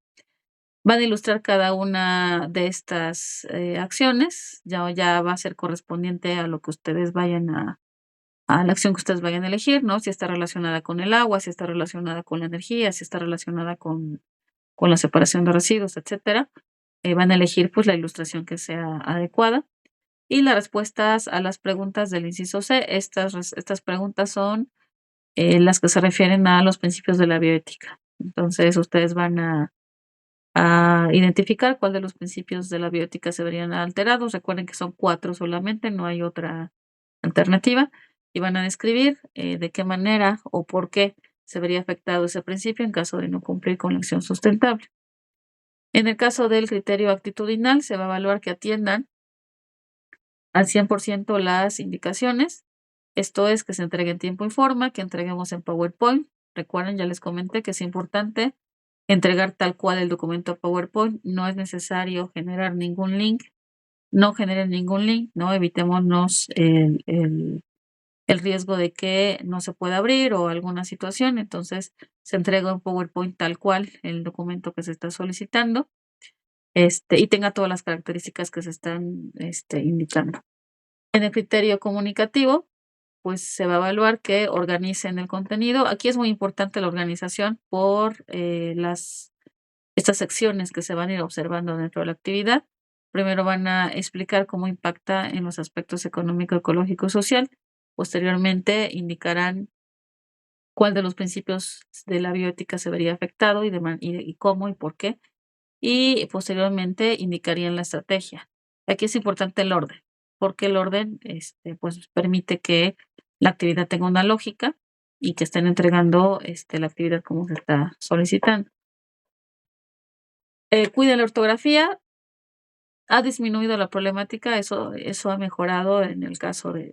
Van a ilustrar cada una de estas acciones, ya va a ser correspondiente a lo que ustedes vayan a la acción que ustedes vayan a elegir, ¿no? Si está relacionada con el agua, si está relacionada con la energía, si está relacionada con la separación de residuos, etcétera. Van a elegir pues la ilustración que sea adecuada. Y las respuestas a las preguntas del inciso C, estas preguntas son las que se refieren a los principios de la bioética. Entonces, ustedes van a identificar cuál de los principios de la bioética se verían alterados. Recuerden que son 4 solamente, no hay otra alternativa. Y van a describir de qué manera o por qué se vería afectado ese principio en caso de no cumplir con la acción sustentable. En el caso del criterio actitudinal, se va a evaluar que atiendan al 100% las indicaciones. Esto es que se entregue en tiempo y forma, que entreguemos en PowerPoint. Recuerden, ya les comenté que es importante entregar tal cual el documento PowerPoint. No es necesario generar ningún link. No generen ningún link, ¿no? Evitémonos el riesgo de que no se pueda abrir o alguna situación. Entonces, se entrega en PowerPoint tal cual el documento que se está solicitando. Y tenga todas las características que se están indicando. En el criterio comunicativo, pues se va a evaluar que organicen el contenido. Aquí es muy importante la organización por estas secciones que se van a ir observando dentro de la actividad. Primero van a explicar cómo impacta en los aspectos económico, ecológico y social. Posteriormente indicarán cuál de los principios de la bioética se vería afectado y cómo y por qué. Y posteriormente indicarían la estrategia. Aquí es importante el orden, porque el orden pues permite que la actividad tenga una lógica y que estén entregando la actividad como se está solicitando. Cuiden la ortografía. Ha disminuido la problemática, eso ha mejorado en el caso de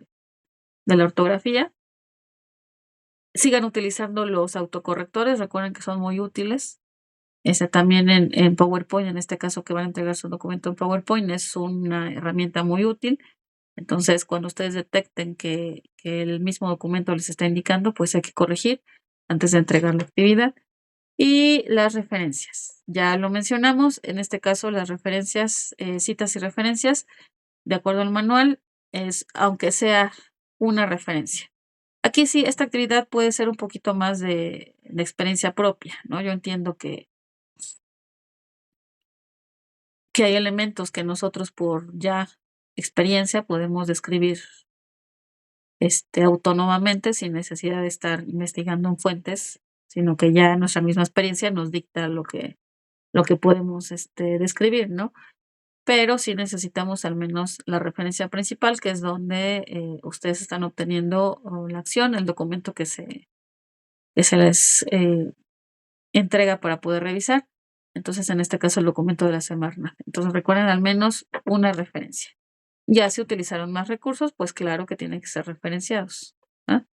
la ortografía. Sigan utilizando los autocorrectores, recuerden que son muy útiles. También en PowerPoint, en este caso que van a entregar su documento en PowerPoint, es una herramienta muy útil. Entonces, cuando ustedes detecten que el mismo documento les está indicando, pues hay que corregir antes de entregar la actividad. Y las referencias. Ya lo mencionamos, en este caso las referencias, citas y referencias, de acuerdo al manual, es aunque sea una referencia. Aquí sí, esta actividad puede ser un poquito más de experiencia propia, ¿no? Yo entiendo que hay elementos que nosotros por ya experiencia podemos describir autónomamente sin necesidad de estar investigando en fuentes, sino que ya nuestra misma experiencia nos dicta lo que podemos describir, ¿no? Pero sí necesitamos al menos la referencia principal, que es donde ustedes están obteniendo la acción, el documento que se les entrega para poder revisar. Entonces, en este caso, el documento de la Semarnat. Entonces, recuerden al menos una referencia. Ya si utilizaron más recursos, pues claro que tienen que ser referenciados, ¿ah?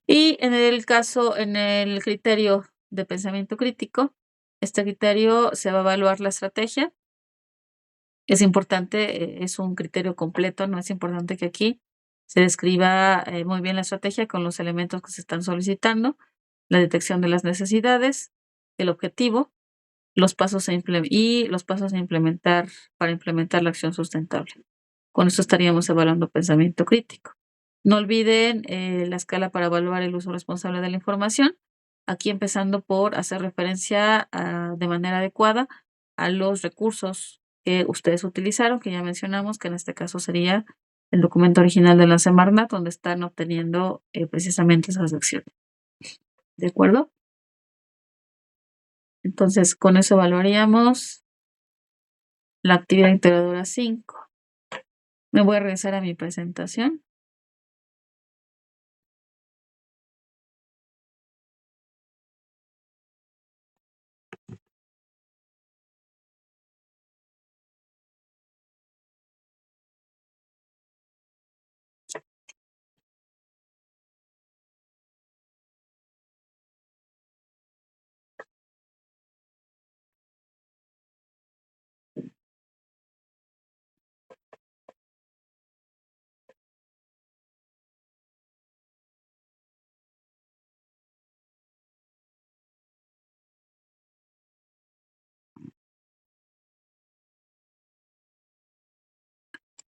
Y en el criterio de pensamiento crítico, este criterio se va a evaluar la estrategia. Es importante, es un criterio completo, no es importante que aquí se describa muy bien la estrategia con los elementos que se están solicitando, la detección de las necesidades, el objetivo, los pasos los pasos a implementar para implementar la acción sustentable. Con esto estaríamos evaluando pensamiento crítico. No olviden la escala para evaluar el uso responsable de la información. Aquí empezando por hacer referencia de manera adecuada a los recursos que ustedes utilizaron, que ya mencionamos, que en este caso sería el documento original de la Semarnat, donde están obteniendo precisamente esas acciones. ¿De acuerdo? Entonces, con eso evaluaríamos la actividad integradora 5. Me voy a regresar a mi presentación.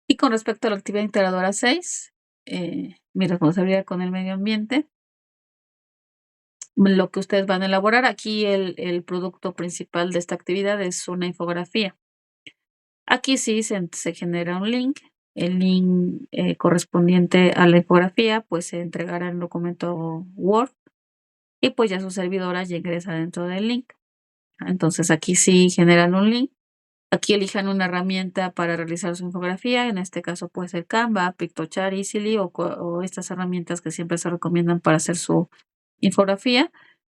Y con respecto a la actividad integradora 6, mi responsabilidad con el medio ambiente, lo que ustedes van a elaborar, aquí el producto principal de esta actividad es una infografía. Aquí sí se genera un link. El link correspondiente a la infografía, pues se entregará en documento Word y pues ya su servidora ya ingresa dentro del link. Entonces aquí sí generan un link. Aquí elijan una herramienta para realizar su infografía. En este caso puede ser Canva, Pictochart, Easily o estas herramientas que siempre se recomiendan para hacer su infografía.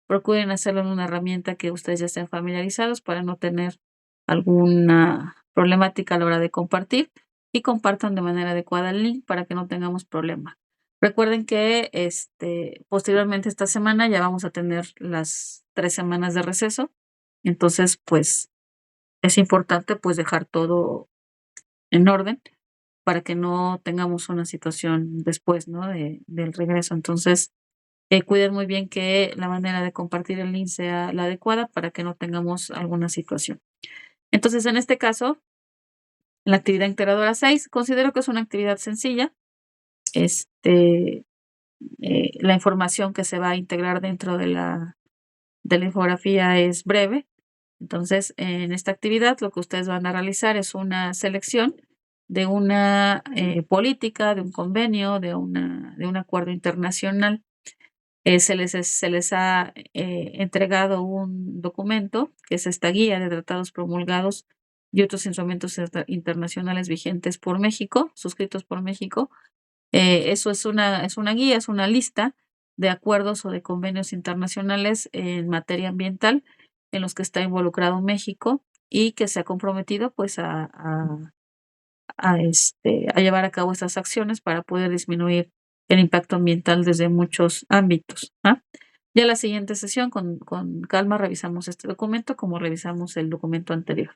Procuren hacerlo en una herramienta que ustedes ya estén familiarizados para no tener alguna problemática a la hora de compartir, y compartan de manera adecuada el link para que no tengamos problema. Recuerden que posteriormente esta semana ya vamos a tener las 3 semanas de receso. Entonces, pues es importante pues dejar todo en orden para que no tengamos una situación después, ¿no? Del regreso. Entonces, cuiden muy bien que la manera de compartir el link sea la adecuada para que no tengamos alguna situación. Entonces, en este caso, la actividad integradora 6, considero que es una actividad sencilla. La información que se va a integrar dentro de la infografía es breve. Entonces, en esta actividad, lo que ustedes van a realizar es una selección de una política, de un convenio, de un acuerdo internacional. Se les ha entregado un documento, que es esta guía de tratados promulgados y otros instrumentos internacionales vigentes por México, suscritos por México. Eso es una guía, es una lista de acuerdos o de convenios internacionales en materia ambiental en los que está involucrado México y que se ha comprometido pues a llevar a cabo estas acciones para poder disminuir el impacto ambiental desde muchos ámbitos. Ya la siguiente sesión, con calma, revisamos este documento como revisamos el documento anterior.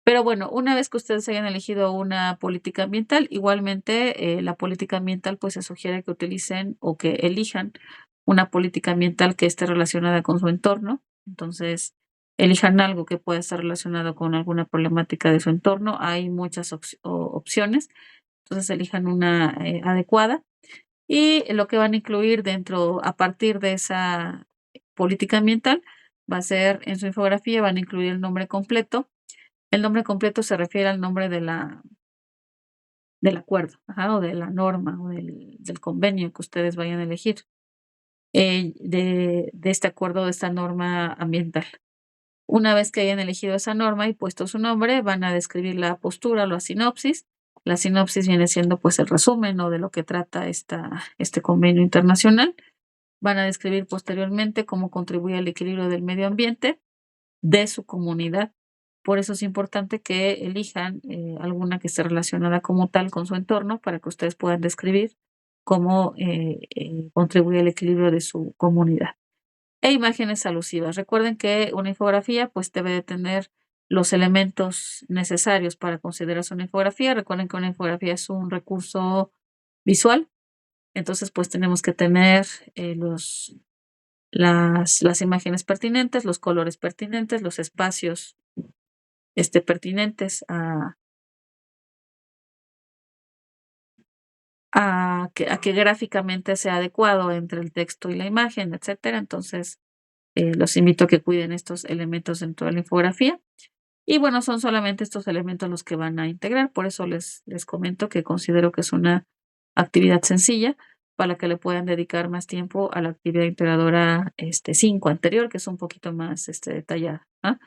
Pero bueno, una vez que ustedes hayan elegido una política ambiental, igualmente la política ambiental pues se sugiere que utilicen o que elijan una política ambiental que esté relacionada con su entorno. Entonces, elijan algo que pueda estar relacionado con alguna problemática de su entorno. Hay muchas opciones, entonces elijan una adecuada. Y lo que van a incluir dentro, a partir de esa política ambiental, va a ser en su infografía, van a incluir el nombre completo. El nombre completo se refiere al nombre del acuerdo, o de la norma o del convenio que ustedes vayan a elegir, de este acuerdo, de esta norma ambiental. Una vez que hayan elegido esa norma y puesto su nombre, van a describir la postura o la sinopsis. La sinopsis viene siendo pues el resumen, ¿no?, de lo que trata este convenio internacional. Van a describir posteriormente cómo contribuye al equilibrio del medio ambiente de su comunidad. Por eso es importante que elijan alguna que esté relacionada como tal con su entorno para que ustedes puedan describir cómo contribuye al equilibrio de su comunidad. E imágenes alusivas. Recuerden que una infografía pues debe de tener los elementos necesarios para considerarse una infografía. Recuerden que una infografía es un recurso visual. Entonces pues tenemos que tener las imágenes pertinentes, los colores pertinentes, los espacios pertinentes a que gráficamente sea adecuado entre el texto y la imagen, etcétera. Entonces, los invito a que cuiden estos elementos dentro de la infografía. Y bueno, son solamente estos elementos los que van a integrar. Por eso les comento que considero que es una actividad sencilla. para que le puedan dedicar más tiempo a la actividad integradora 5 anterior, que es un poquito más detallada. ¿Ah?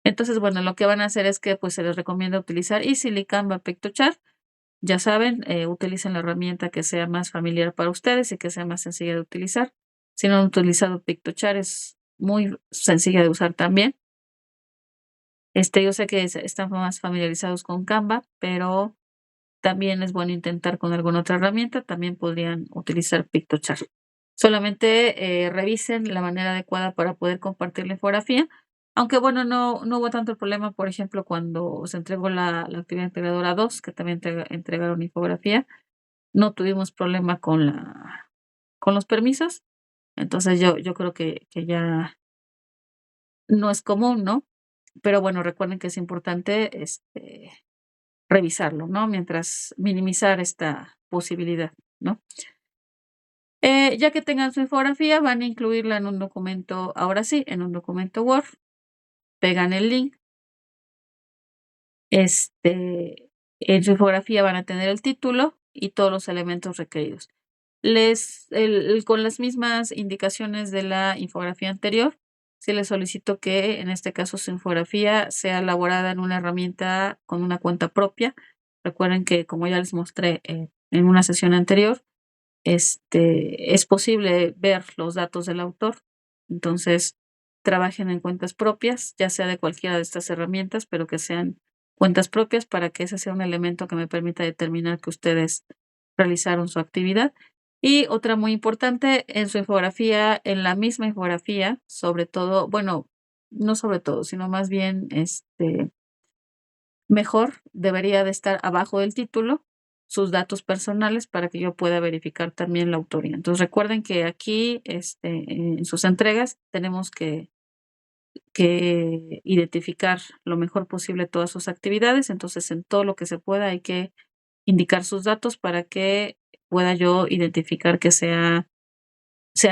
Entonces, bueno, lo que van a hacer es que pues se les recomienda utilizar Easily, Canva, Pictochart. Ya saben, utilicen la herramienta que sea más familiar para ustedes y que sea más sencilla de utilizar. Si no han utilizado Pictochart, es muy sencilla de usar también. Yo sé que están más familiarizados con Canva, pero también es bueno intentar con alguna otra herramienta. También podrían utilizar Pictochart. Solamente revisen la manera adecuada para poder compartir la infografía. Aunque bueno, no hubo tanto problema, por ejemplo, cuando se entregó la actividad integradora 2, que también entregaron infografía, no tuvimos problema con los permisos. Entonces yo creo que ya no es común, ¿no? Pero bueno, recuerden que es importante revisarlo, ¿no? Mientras minimizar esta posibilidad, ¿no? Ya que tengan su infografía, van a incluirla en un documento, ahora sí, en un documento Word, pegan el link, en su infografía van a tener el título y todos los elementos requeridos. Con las mismas indicaciones de la infografía anterior, se les solicito que en este caso su infografía sea elaborada en una herramienta con una cuenta propia. Recuerden que, como ya les mostré en una sesión anterior, es posible ver los datos del autor. Entonces, trabajen en cuentas propias, ya sea de cualquiera de estas herramientas, pero que sean cuentas propias para que ese sea un elemento que me permita determinar que ustedes realizaron su actividad. Y otra muy importante, en su infografía, en la misma infografía, sobre todo, bueno, no sobre todo, sino más bien, mejor debería de estar abajo del título sus datos personales para que yo pueda verificar también la autoría. Entonces recuerden que aquí, en sus entregas, tenemos que identificar lo mejor posible todas sus actividades. Entonces, en todo lo que se pueda hay que indicar sus datos para que pueda yo identificar que sean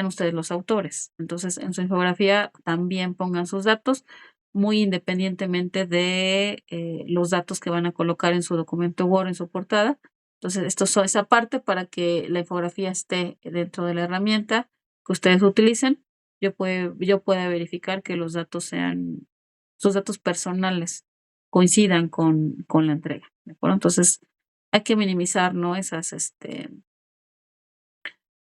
ustedes los autores. Entonces, en su infografía también pongan sus datos, muy independientemente de los datos que van a colocar en su documento Word, en su portada. Entonces, esto es esa parte para que la infografía esté dentro de la herramienta que ustedes utilicen. Yo pueda verificar que los datos sean, sus datos personales coincidan con la entrega. ¿De acuerdo? Entonces, hay que minimizar, ¿no?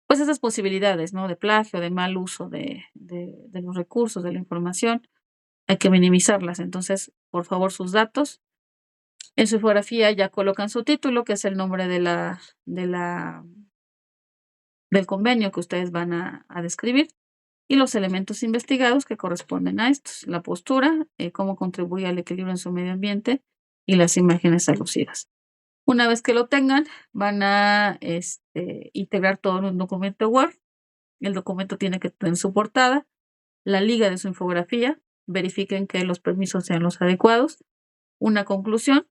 Pues esas posibilidades, ¿no? De plagio, de mal uso de los recursos, de la información, hay que minimizarlas. Entonces, por favor, sus datos. En su infografía ya colocan su título, que es el nombre del convenio que ustedes van a describir, y los elementos investigados que corresponden a estos, la postura, cómo contribuye al equilibrio en su medio ambiente y las imágenes alusivas. Una vez que lo tengan, van a integrar todo en un documento Word. El documento tiene que tener su portada, la liga de su infografía, verifiquen que los permisos sean los adecuados, una conclusión.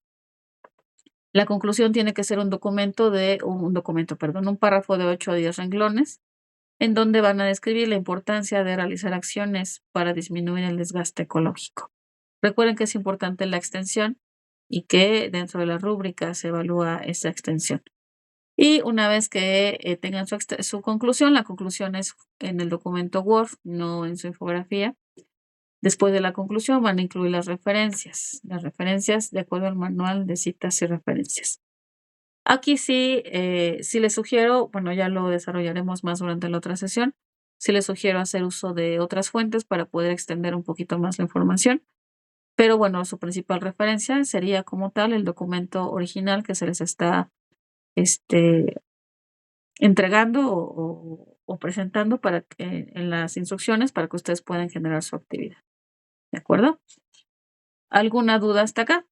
La conclusión tiene que ser un párrafo de 8 a 10 renglones, en donde van a describir la importancia de realizar acciones para disminuir el desgaste ecológico. Recuerden que es importante la extensión y que dentro de la rúbrica se evalúa esa extensión. Y una vez que tengan su conclusión, la conclusión es en el documento Word, no en su infografía. Después de la conclusión van a incluir las referencias de acuerdo al manual de citas y referencias. Aquí sí les sugiero, bueno, ya lo desarrollaremos más durante la otra sesión, sí les sugiero hacer uso de otras fuentes para poder extender un poquito más la información, pero bueno, su principal referencia sería como tal el documento original que se les está este, entregando o presentando en las instrucciones para que ustedes puedan generar su actividad. ¿De acuerdo? ¿Alguna duda hasta acá?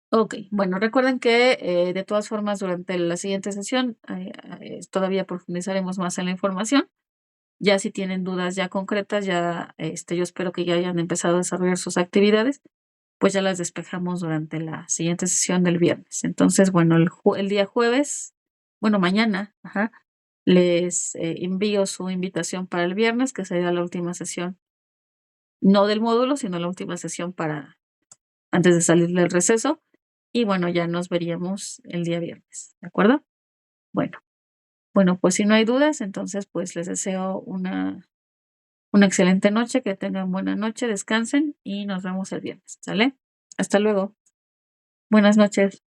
Ok, bueno, recuerden que de todas formas durante la siguiente sesión todavía profundizaremos más en la información. Ya si tienen dudas ya concretas, ya yo espero que ya hayan empezado a desarrollar sus actividades, pues ya las despejamos durante la siguiente sesión del viernes. Entonces, bueno, el día jueves, bueno, mañana, ajá, les envío su invitación para el viernes, que sería la última sesión no del módulo, sino la última sesión para antes de salir del receso. Y bueno, ya nos veríamos el día viernes, ¿de acuerdo? Bueno, bueno, pues si no hay dudas, entonces pues les deseo una excelente noche, que tengan buena noche, descansen y nos vemos el viernes, ¿sale? Hasta luego. Buenas noches.